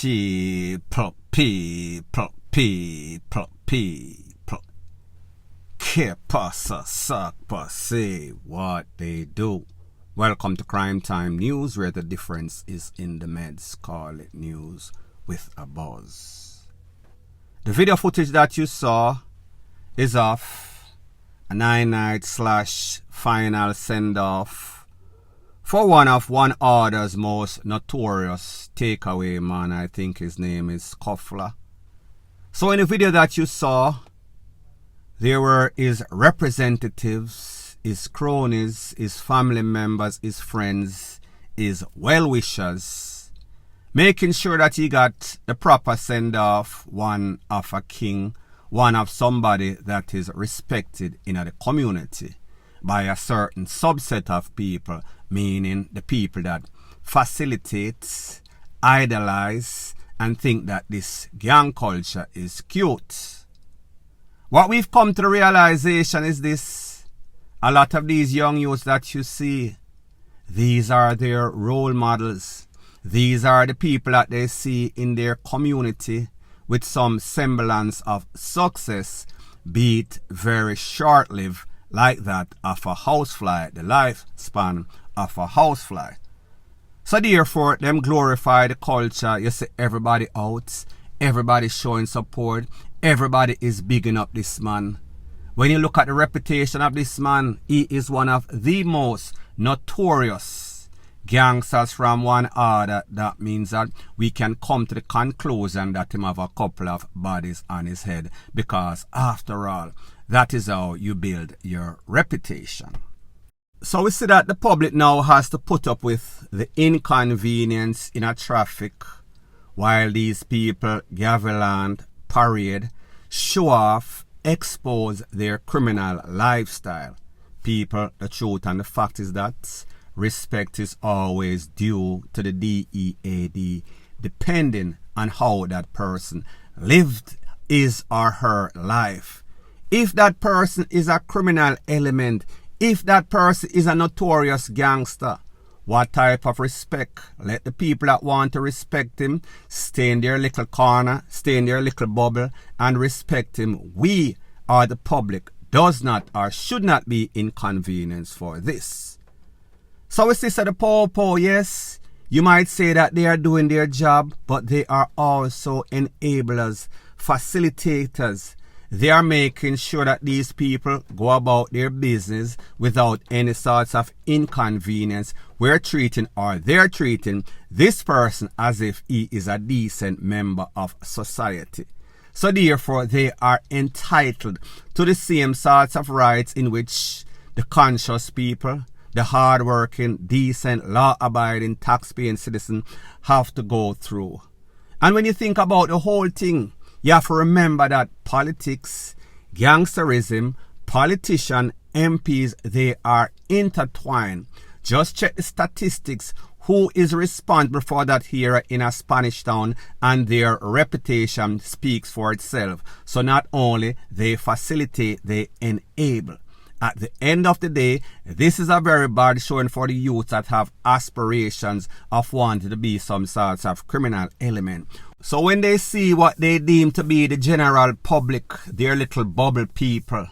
people. Que pasa, sakpa, say what they do. Welcome to Crime Time News, where the difference is in the meds. Call it news with a buzz. The video footage that you saw is of a 9-night / final send-off for one of OEDER's most notorious takeaway man. I think his name is Koffler. So in the video that you saw, there were his representatives, his cronies, his family members, his friends, his well-wishers, making sure that he got the proper send-off, one of a king, one of somebody that is respected in the community by a certain subset of people, meaning the people that facilitate, idolize, and think that this gang culture is cute. What we've come to the realization is this: a lot of these young youths that you see, these are their role models. These are the people that they see in their community with some semblance of success, be it very short-lived, like that of a housefly, the lifespan of a housefly. So therefore, them glorify the culture. You see everybody out, everybody showing support, everybody is bigging up this man. When you look at the reputation of this man, he is one of the most notorious gangsters from OEDER. That means that we can come to the conclusion that him have a couple of bodies on his head, because after all, that is how you build your reputation. So we see that the public now has to put up with the inconvenience in a traffic while these people gaviland, parade, show off, expose their criminal lifestyle. People, the truth and the fact is that respect is always due to the DEAD, depending on how that person lived his or her life. If that person is a criminal element, if that person is a notorious gangster, what type of respect? Let the people that want to respect him stay in their little corner, stay in their little bubble, and respect him. We, or the public, does not or should not be inconvenienced for this. So we see the po, yes, you might say that they are doing their job, but they are also enablers, facilitators. They are making sure that these people go about their business without any sorts of inconvenience. They're treating this person as if he is a decent member of society. So therefore, they are entitled to the same sorts of rights in which the conscious people, the hardworking, decent, law-abiding, tax-paying citizen have to go through. And when you think about the whole thing, you have to remember that politics, gangsterism, politicians, MPs, they are intertwined. Just check the statistics. Who is responsible for that here in a Spanish town, and their reputation speaks for itself. So not only they facilitate, they enable. At the end of the day, this is a very bad showing for the youth that have aspirations of wanting to be some sorts of criminal element. So when they see what they deem to be the general public, their little bubble people,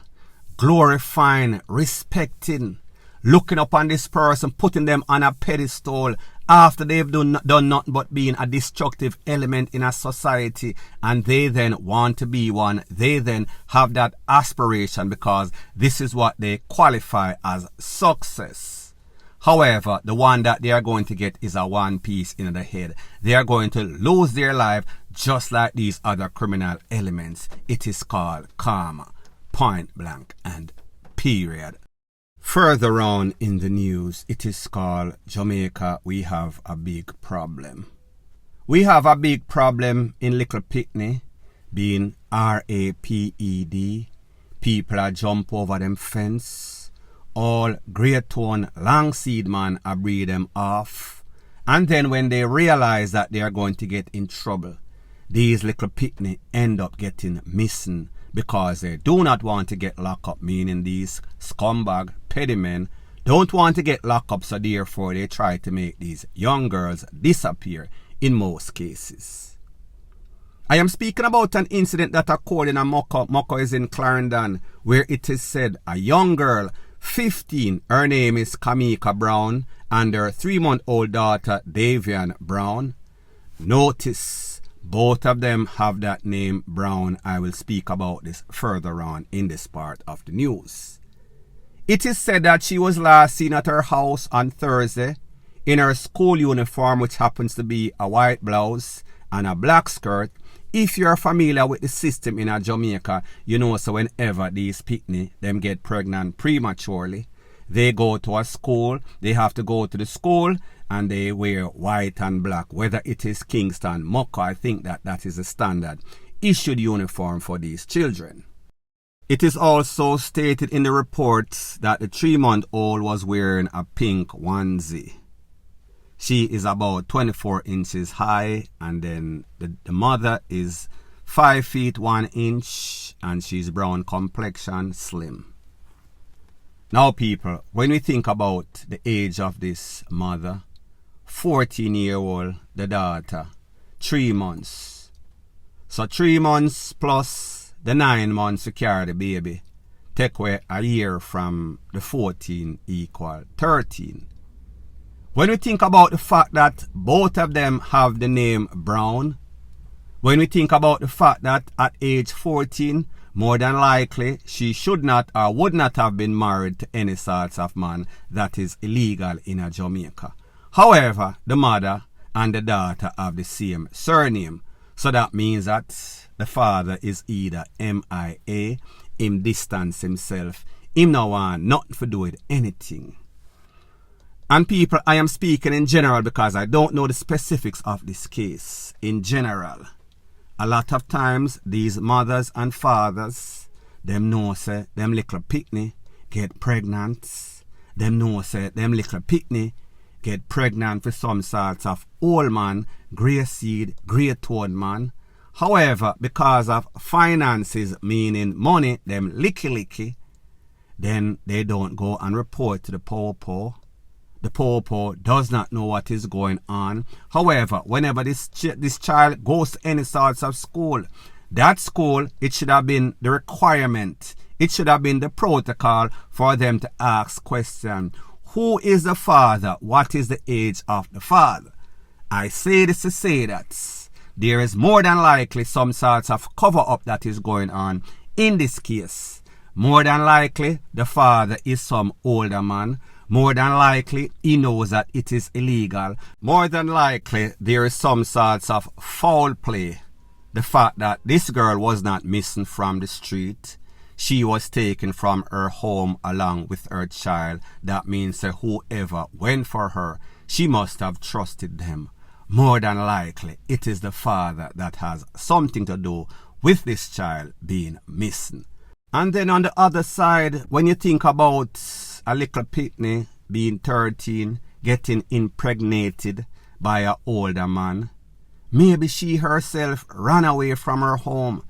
glorifying, respecting, looking upon this person, putting them on a pedestal after they've done nothing but being a destructive element in a society, and they then want to be one, they then have that aspiration because this is what they qualify as success. However, the one that they are going to get is a one piece in the head. They are going to lose their life just like these other criminal elements. It is called karma. Point blank and period. Further on in the news, it is called Jamaica, we have a big problem. We have a big problem in Little Pitney, being RAPED. People are jump over them fence. All great tone long seed man are breed them off. And then when they realize that they are going to get in trouble, these Little Pitney end up getting missing, because they do not want to get locked up, meaning these scumbag petty men don't want to get locked up, so therefore they try to make these young girls disappear in most cases. I am speaking about an incident that occurred in a Moko is in Clarendon, where it is said a young girl, 15, her name is Kamika Brown, and her 3-month-old daughter, Davian Brown. Notice, both of them have that name Brown. I will speak about this further on in this part of the news. It is said that she was last seen at her house on Thursday in her school uniform, which happens to be a white blouse and a black skirt. If you're familiar with the system in Jamaica, you know, so whenever these picnic, them get pregnant prematurely, they go to a school, they have to go to the school, and they wear white and black. Whether it is Kingston, Moko, I think that is a standard issued uniform for these children. It is also stated in the reports that the 3-month-old was wearing a pink onesie. She is about 24 inches high, and then the mother is 5 feet 1 inch, and she's brown complexion, slim. Now people, when we think about the age of this mother, 14-year-old, the daughter, 3 months. So 3 months plus the 9 months to carry the baby, take away a year from the 14 equal 13. When we think about the fact that both of them have the name Brown, when we think about the fact that at age 14, more than likely she should not or would not have been married to any sorts of man, that is illegal in Jamaica. However, the mother and the daughter have the same surname, so that means that the father is either MIA, him distance himself, him no want nothing to do with anything. And people, I am speaking in general because I don't know the specifics of this case. In general, a lot of times these mothers and fathers, them know say them little picnic get pregnant. Them know say them little picnic get pregnant for some sorts of old man, grey seed, grey tone man. However, because of finances, meaning money, them licky, then they don't go and report to the popo. The popo does not know what is going on. However, whenever this child goes to any sorts of school, that school, it should have been the requirement. It should have been the protocol for them to ask questions. Who is the father? What is the age of the father? I say this to say that there is more than likely some sorts of cover-up that is going on in this case. More than likely, the father is some older man. More than likely, he knows that it is illegal. More than likely, there is some sorts of foul play. The fact that this girl was not missing from the street. She was taken from her home along with her child. That means that whoever went for her, she must have trusted them. More than likely, it is the father that has something to do with this child being missing. And then on the other side, when you think about a little pitney being 13, getting impregnated by an older man, maybe she herself ran away from her home.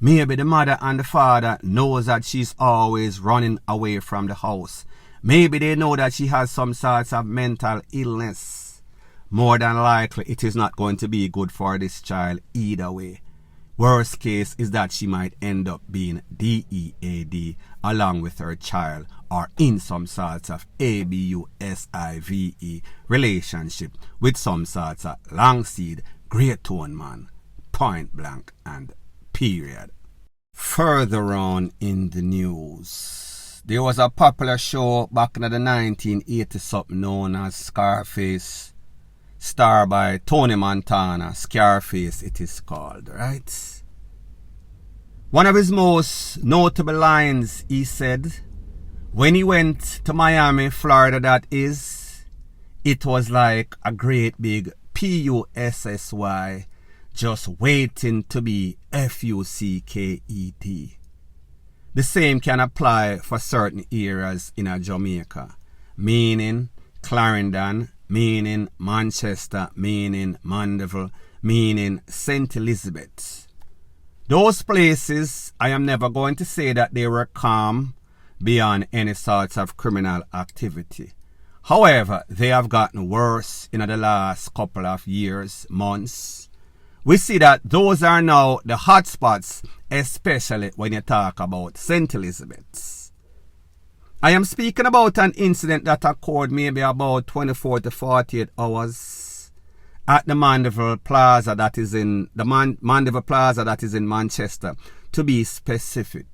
Maybe the mother and the father knows that she's always running away from the house. Maybe they know that she has some sorts of mental illness. More than likely, it is not going to be good for this child either way. Worst case is that she might end up being DEAD along with her child, or in some sorts of ABUSIVE relationship with some sorts of long seed, great tone man, point blank and period. Further on in the news, there was a popular show back in the 1980s something known as Scarface, starred by Tony Montana. Scarface it is called, right? One of his most notable lines, he said, when he went to Miami, Florida that is, it was like a great big PUSSY just waiting to be FUCKET. The same can apply for certain areas in Jamaica, meaning Clarendon, meaning Manchester, meaning Mandeville, meaning St. Elizabeth. Those places, I am never going to say that they were calm beyond any sorts of criminal activity. However, they have gotten worse in the last couple of years, months, we see that those are now the hotspots, especially when you talk about St. Elizabeth's. I am speaking about an incident that occurred maybe about 24 to 48 hours at the Mandeville Plaza that is in Mandeville Plaza that is in Manchester, to be specific,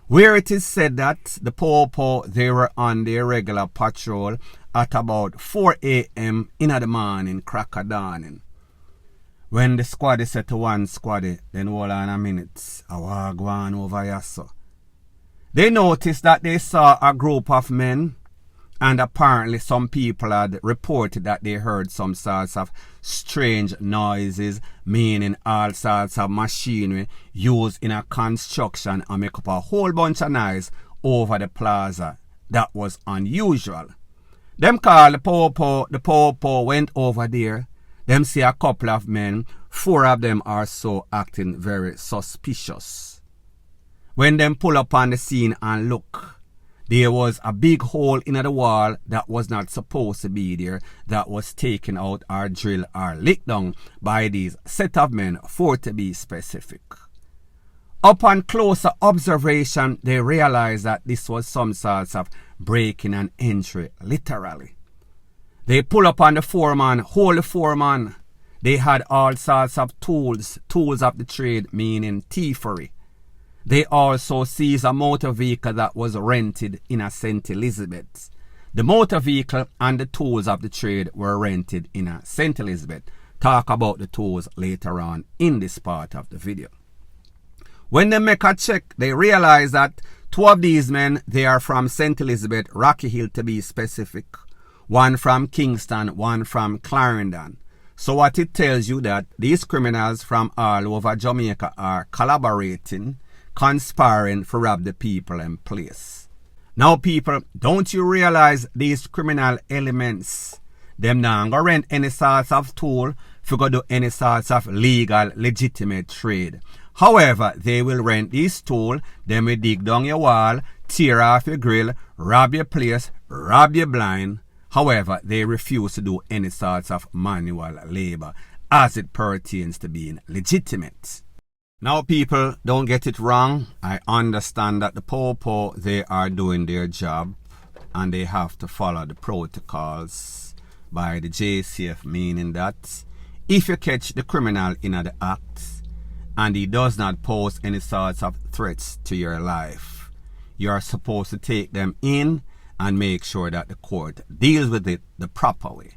where it is said that the Popo, they were on their regular patrol at about 4 a.m. in the morning, crack of dawning. When the squaddy said to one squaddy, then hold on a minute, I will go on over here, so. They noticed that they saw a group of men, and apparently some people had reported that they heard some sorts of strange noises, meaning all sorts of machinery used in a construction and make up a whole bunch of noise over the plaza. That was unusual. Them called the Popo went over there. Them see a couple of men, 4 of them are so acting very suspicious. When them pull up on the scene and look, there was a big hole in the wall that was not supposed to be there, that was taken out or drilled or licked down by these set of men, 4 to be specific. Upon closer observation, they realized that this was some sorts of breaking and entry, literally. They pull up on the foreman, hold the foreman. They had all sorts of tools of the trade, meaning thievery. They also seized a motor vehicle that was rented in a St. Elizabeth's. The motor vehicle and the tools of the trade were rented in a St. Elizabeth. Talk about the tools later on in this part of the video. When they make a check, they realize that 2 of these men, they are from St. Elizabeth, Rocky Hill to be specific. 1 from Kingston, 1 from Clarendon. So what it tells you that these criminals from all over Jamaica are collaborating, conspiring to rob the people in place. Now people, don't you realize these criminal elements, them not gonna rent any sorts of tool to go do any sorts of legal, legitimate trade. However, they will rent this tool, them will dig down your wall, tear off your grill, rob your place, rob your blind. However, they refuse to do any sorts of manual labor as it pertains to being legitimate. Now people, don't get it wrong. I understand that the Popo, they are doing their job and they have to follow the protocols by the JCF, meaning that if you catch the criminal in the act and he does not pose any sorts of threats to your life, you are supposed to take them in and make sure that the court deals with it the proper way.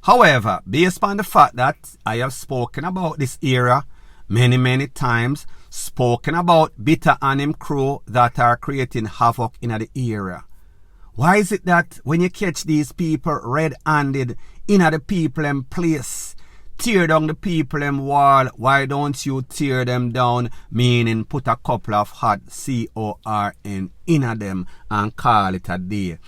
However, based on the fact that I have spoken about this era many times, spoken about Bitter and him crew that are creating havoc in the area. Why is it that when you catch these people red-handed in the people in place, tear down the people in wall, why don't you tear them down, meaning put a couple of hot CORN in them and call it a day?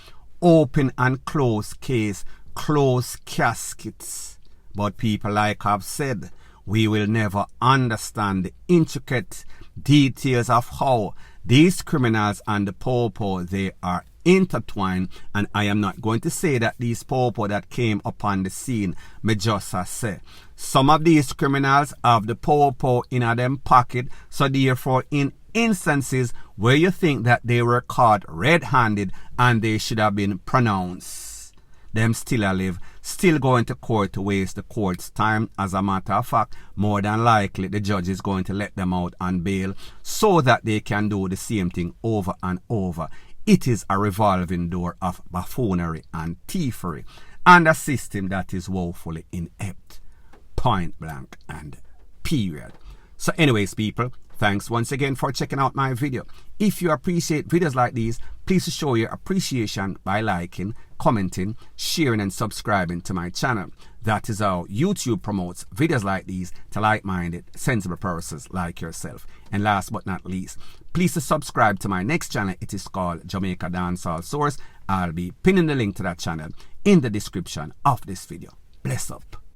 Open and close case, close caskets. But people, like I've said, we will never understand the intricate details of how these criminals and the Popo, they are intertwined. And I am not going to say that these Popo that came upon the scene, me just say. Some of these criminals have the Popo in them pocket, so therefore in instances where you think that they were caught red-handed and they should have been pronounced, them still alive, still going to court to waste the court's time. As a matter of fact, more than likely the judge is going to let them out on bail so that they can do the same thing over and over. It is a revolving door of buffoonery and thievery and a system that is woefully inept. Point blank and period. So anyways people, thanks once again for checking out my video. If you appreciate videos like these, please show your appreciation by liking, commenting, sharing and subscribing to my channel. That is how YouTube promotes videos like these to like-minded, sensible persons like yourself. And last but not least, please subscribe to my next channel. It is called Jamaica Dancehall Source. I'll be pinning the link to that channel in the description of this video. Bless up.